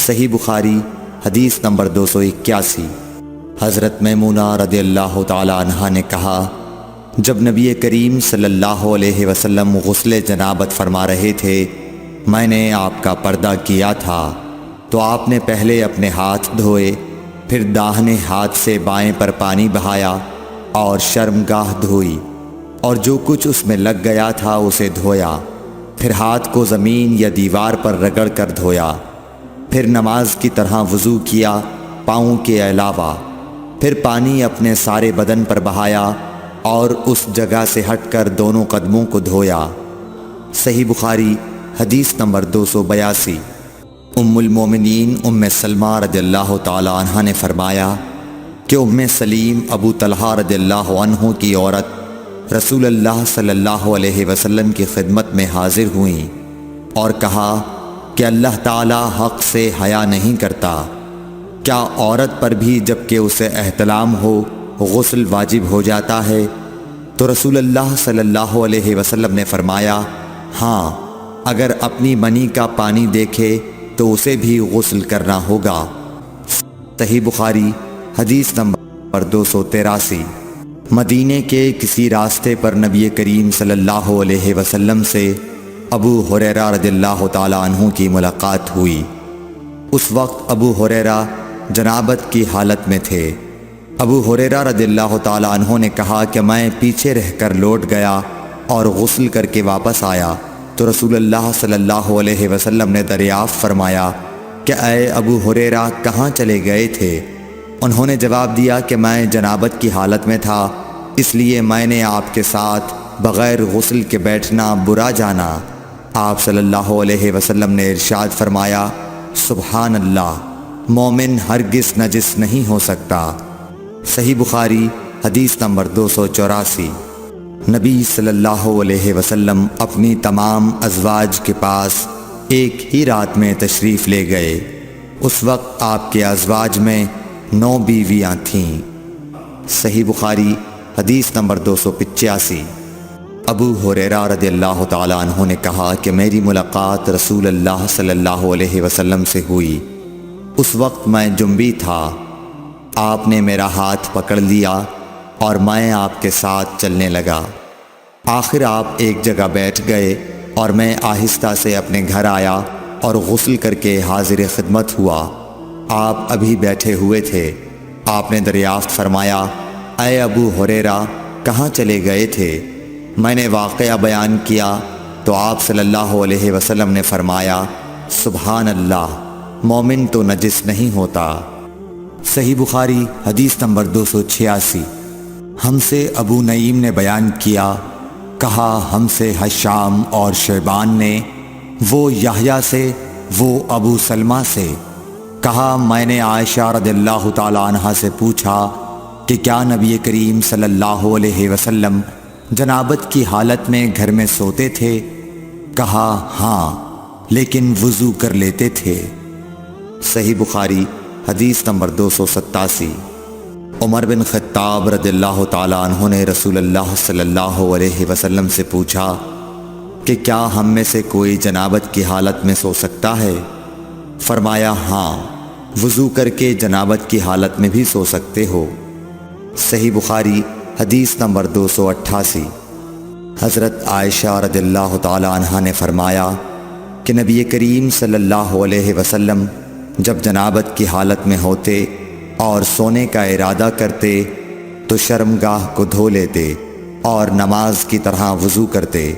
صحیح بخاری حدیث نمبر 281۔ حضرت میمونہ رضی اللہ تعالی عنہا نے کہا، جب نبی کریم صلی اللہ علیہ وسلم غسل جنابت فرما رہے تھے، میں نے آپ کا پردہ کیا تھا تو آپ نے پہلے اپنے ہاتھ دھوئے، پھر داہنے ہاتھ سے بائیں پر پانی بہایا اور شرمگاہ دھوئی، اور جو کچھ اس میں لگ گیا تھا اسے دھویا، پھر ہاتھ کو زمین یا دیوار پر رگڑ کر دھویا، پھر نماز کی طرح وضو کیا پاؤں کے علاوہ، پھر پانی اپنے سارے بدن پر بہایا اور اس جگہ سے ہٹ کر دونوں قدموں کو دھویا۔ صحیح بخاری حدیث نمبر 282۔ ام المومنین ام سلمہ رضی اللہ تعالی عنہ نے فرمایا کہ ام سلیم ابو طلحہ رضی اللہ عنہ کی عورت رسول اللہ صلی اللہ علیہ وسلم کی خدمت میں حاضر ہوئیں اور کہا کہ اللہ تعالی حق سے حیا نہیں کرتا، کیا عورت پر بھی جب کہ اسے احتلام ہو غسل واجب ہو جاتا ہے؟ تو رسول اللہ صلی اللہ علیہ وسلم نے فرمایا، ہاں، اگر اپنی منی کا پانی دیکھے تو اسے بھی غسل کرنا ہوگا۔ صحیح بخاری حدیث نمبر 283۔ مدینے کے کسی راستے پر نبی کریم صلی اللہ علیہ وسلم سے ابو ہریرہ رضی اللہ تعالی عنہ کی ملاقات ہوئی۔ اس وقت ابو ہریرہ جنابت کی حالت میں تھے۔ ابو ہریرہ رضی اللہ تعالی عنہ نے کہا کہ میں پیچھے رہ کر لوٹ گیا اور غسل کر کے واپس آیا تو رسول اللہ صلی اللہ علیہ وسلم نے دریافت فرمایا کہ اے ابو ہریرہ کہاں چلے گئے تھے؟ انہوں نے جواب دیا کہ میں جنابت کی حالت میں تھا، اس لیے میں نے آپ کے ساتھ بغیر غسل کے بیٹھنا برا جانا۔ آپ صلی اللہ علیہ وسلم نے ارشاد فرمایا، سبحان اللہ، مومن ہرگز نجس نہیں ہو سکتا۔ صحیح بخاری حدیث نمبر 284۔ نبی صلی اللہ علیہ وسلم اپنی تمام ازواج کے پاس ایک ہی رات میں تشریف لے گئے۔ اس وقت آپ کے ازواج میں 9 بیویاں تھیں۔ صحیح بخاری حدیث نمبر 285۔ ابو ہریرہ رضی اللہ تعالی عنہ نے کہا کہ میری ملاقات رسول اللہ صلی اللہ علیہ وسلم سے ہوئی۔ اس وقت میں جنبی تھا، آپ نے میرا ہاتھ پکڑ لیا اور میں آپ کے ساتھ چلنے لگا۔ آخر آپ ایک جگہ بیٹھ گئے اور میں آہستہ سے اپنے گھر آیا اور غسل کر کے حاضر خدمت ہوا۔ آپ ابھی بیٹھے ہوئے تھے۔ آپ نے دریافت فرمایا، اے ابو ہریرہ کہاں چلے گئے تھے؟ میں نے واقعہ بیان کیا تو آپ صلی اللہ علیہ وسلم نے فرمایا، سبحان اللہ، مومن تو نجس نہیں ہوتا۔ صحیح بخاری حدیث نمبر 286۔ ہم سے ابو نعیم نے بیان کیا، کہا ہم سے حشام اور شیبان نے، وہ یحییٰ سے، وہ ابو سلمہ سے، کہا میں نے عائشہ رضی اللہ تعالی عنہا سے پوچھا کہ کیا نبی کریم صلی اللہ علیہ وسلم جنابت کی حالت میں گھر میں سوتے تھے؟ کہا ہاں، لیکن وضو کر لیتے تھے۔ صحیح بخاری حدیث نمبر 287۔ عمر بن خطاب رضی اللہ تعالی عنہ نے رسول اللہ صلی اللہ علیہ وسلم سے پوچھا کہ کیا ہم میں سے کوئی جنابت کی حالت میں سو سکتا ہے؟ فرمایا ہاں، وضو کر کے جنابت کی حالت میں بھی سو سکتے ہو۔ صحیح بخاری حدیث نمبر 288۔ حضرت عائشہ رضی اللہ تعالی عنہ نے فرمایا کہ نبی کریم صلی اللہ علیہ وسلم جب جنابت کی حالت میں ہوتے اور سونے کا ارادہ کرتے تو شرمگاہ کو دھو لیتے اور نماز کی طرح وضو کرتے۔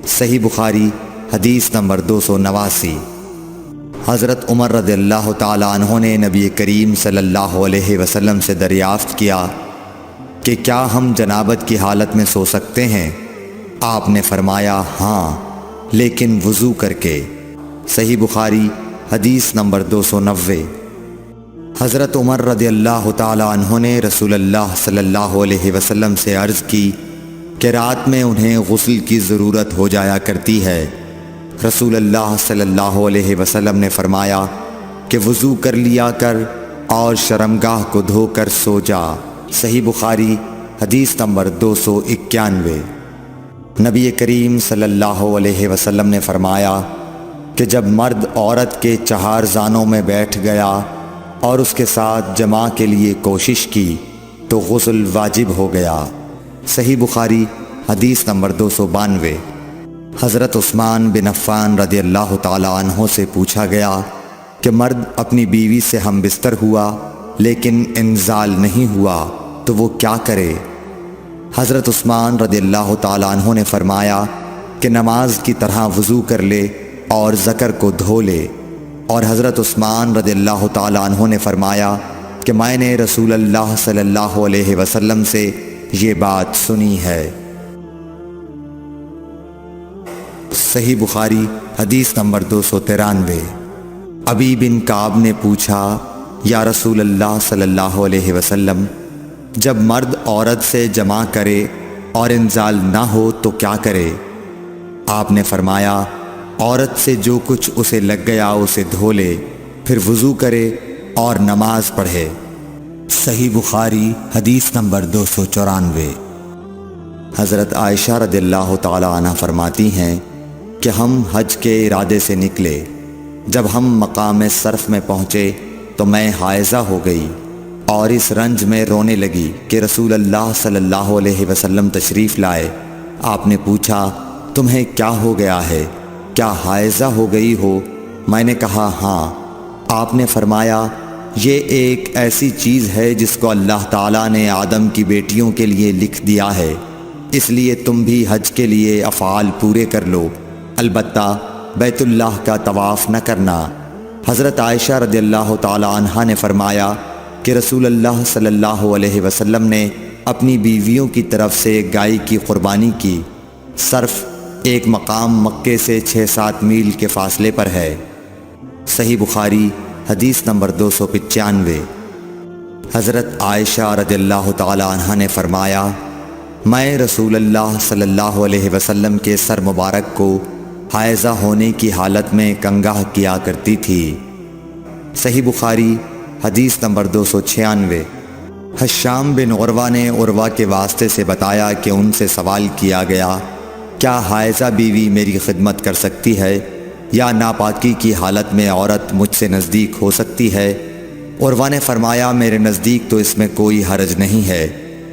صحیح بخاری حدیث نمبر 289۔ حضرت عمر رضی اللہ تعالی عنہ نے نبی کریم صلی اللہ علیہ وسلم سے دریافت کیا کہ کیا ہم جنابت کی حالت میں سو سکتے ہیں؟ آپ نے فرمایا ہاں، لیکن وضو کر کے۔ صحیح بخاری حدیث نمبر 290۔ حضرت عمر رضی اللہ تعالی عنہ نے رسول اللہ صلی اللہ علیہ وسلم سے عرض کی کہ رات میں انہیں غسل کی ضرورت ہو جایا کرتی ہے۔ رسول اللہ صلی اللہ علیہ وسلم نے فرمایا کہ وضو کر لیا کر اور شرمگاہ کو دھو کر سو جا۔ صحیح بخاری حدیث نمبر 291۔ نبی کریم صلی اللہ علیہ وسلم نے فرمایا کہ جب مرد عورت کے چہار زانوں میں بیٹھ گیا اور اس کے ساتھ جماع کے لیے کوشش کی تو غسل واجب ہو گیا۔ صحیح بخاری حدیث نمبر 292۔ حضرت عثمان بن عفان رضی اللہ تعالیٰ عنہ سے پوچھا گیا کہ مرد اپنی بیوی سے ہم بستر ہوا لیکن انزال نہیں ہوا تو وہ کیا کرے؟ حضرت عثمان رضی اللہ تعالیٰ عنہ نے فرمایا کہ نماز کی طرح وضو کر لے اور ذکر کو دھو لے۔ اور حضرت عثمان رضی اللہ تعالیٰ عنہ نے فرمایا کہ میں نے رسول اللہ صلی اللہ علیہ وسلم سے یہ بات سنی ہے۔ صحیح بخاری حدیث نمبر 293۔ ابی بن کعب نے پوچھا یا رسول اللہ صلی اللہ علیہ وسلم، جب مرد عورت سے جماع کرے اور انزال نہ ہو تو کیا کرے؟ آپ نے فرمایا عورت سے جو کچھ اسے لگ گیا اسے دھو لے، پھر وضو کرے اور نماز پڑھے۔ صحیح بخاری حدیث نمبر 294۔ حضرت عائشہ رضی اللہ تعالی عنہ فرماتی ہیں کہ ہم حج کے ارادے سے نکلے، جب ہم مقام صرف میں پہنچے تو میں حائضہ ہو گئی اور اس رنج میں رونے لگی کہ رسول اللہ صلی اللہ علیہ وسلم تشریف لائے۔ آپ نے پوچھا تمہیں کیا ہو گیا ہے؟ کیا حائضہ ہو گئی ہو؟ میں نے کہا ہاں۔ آپ نے فرمایا یہ ایک ایسی چیز ہے جس کو اللہ تعالیٰ نے آدم کی بیٹیوں کے لیے لکھ دیا ہے، اس لیے تم بھی حج کے لیے افعال پورے کر لو، البتہ بیت اللہ کا طواف نہ کرنا۔ حضرت عائشہ رضی اللہ تعالی عنہا نے فرمایا کہ رسول اللہ صلی اللہ علیہ وسلم نے اپنی بیویوں کی طرف سے گائے کی قربانی کی۔ صرف ایک مقام مکے سے 6-7 میل کے فاصلے پر ہے۔ صحیح بخاری حدیث نمبر 295۔ حضرت عائشہ رضی اللہ تعالی عنہا نے فرمایا میں رسول اللہ صلی اللہ علیہ وسلم کے سر مبارک کو حائضہ ہونے کی حالت میں کنگھا کیا کرتی تھی۔ صحیح بخاری حدیث نمبر 296۔ حشام بن عروہ نے عروہ کے واسطے سے بتایا کہ ان سے سوال کیا گیا کیا حائضہ بیوی میری خدمت کر سکتی ہے یا ناپاکی کی حالت میں عورت مجھ سے نزدیک ہو سکتی ہے؟ عروہ نے فرمایا میرے نزدیک تو اس میں کوئی حرج نہیں ہے،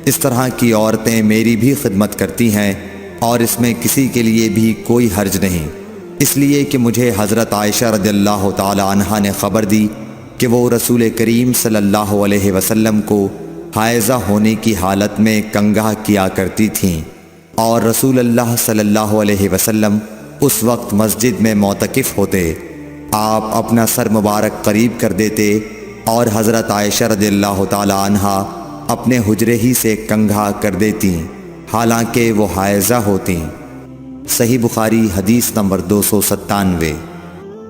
اس طرح کی عورتیں میری بھی خدمت کرتی ہیں اور اس میں کسی کے لیے بھی کوئی حرج نہیں، اس لیے کہ مجھے حضرت عائشہ رضی اللہ تعالی عنہا نے خبر دی کہ وہ رسول کریم صلی اللہ علیہ وسلم کو حائضہ ہونے کی حالت میں کنگھا کیا کرتی تھیں، اور رسول اللہ صلی اللہ علیہ وسلم اس وقت مسجد میں معتکف ہوتے، آپ اپنا سر مبارک قریب کر دیتے اور حضرت عائشہ رضی اللہ تعالی عنہا اپنے حجرے ہی سے کنگھا کر دیتی حالانکہ وہ حائضہ ہوتیں۔ صحیح بخاری حدیث نمبر 297۔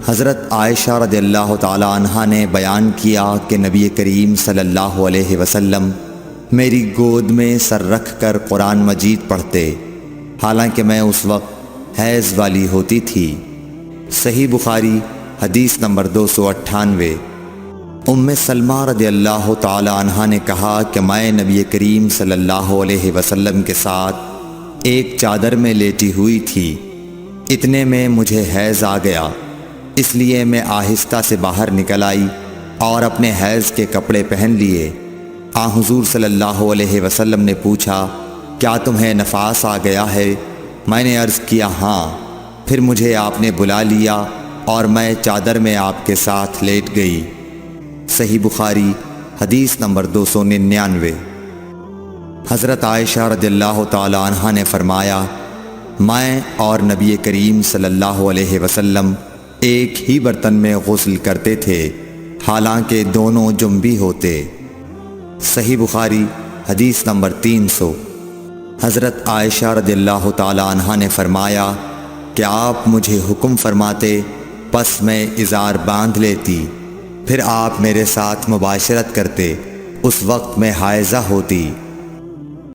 حضرت عائشہ رضی اللہ تعالی عنہا نے بیان کیا کہ نبی کریم صلی اللہ علیہ وسلم میری گود میں سر رکھ کر قرآن مجید پڑھتے حالانکہ میں اس وقت حیض والی ہوتی تھی۔ صحیح بخاری حدیث نمبر 298۔ ام سلمہ رضی اللہ تعالی عنہا نے کہا کہ میں نبی کریم صلی اللہ علیہ وسلم کے ساتھ ایک چادر میں لیٹی ہوئی تھی، اتنے میں مجھے حیض آ گیا، اس لیے میں آہستہ سے باہر نکل آئی اور اپنے حیض کے کپڑے پہن لیے۔ حضور صلی اللہ علیہ وسلم نے پوچھا کیا تمہیں نفاس آ گیا ہے؟ میں نے عرض کیا ہاں، پھر مجھے آپ نے بلا لیا اور میں چادر میں آپ کے ساتھ لیٹ گئی۔ صحیح بخاری حدیث نمبر 299۔ حضرت عائشہ رضی اللہ تعالی عنہا نے فرمایا میں اور نبی کریم صلی اللہ علیہ وسلم ایک ہی برتن میں غسل کرتے تھے حالانکہ دونوں جنبی ہوتے۔ صحیح بخاری حدیث نمبر 300۔ حضرت عائشہ رضی اللہ تعالی عنہا نے فرمایا کہ آپ مجھے حکم فرماتے پس میں ازار باندھ لیتی، پھر آپ میرے ساتھ مباشرت کرتے، اس وقت میں حائضہ ہوتی۔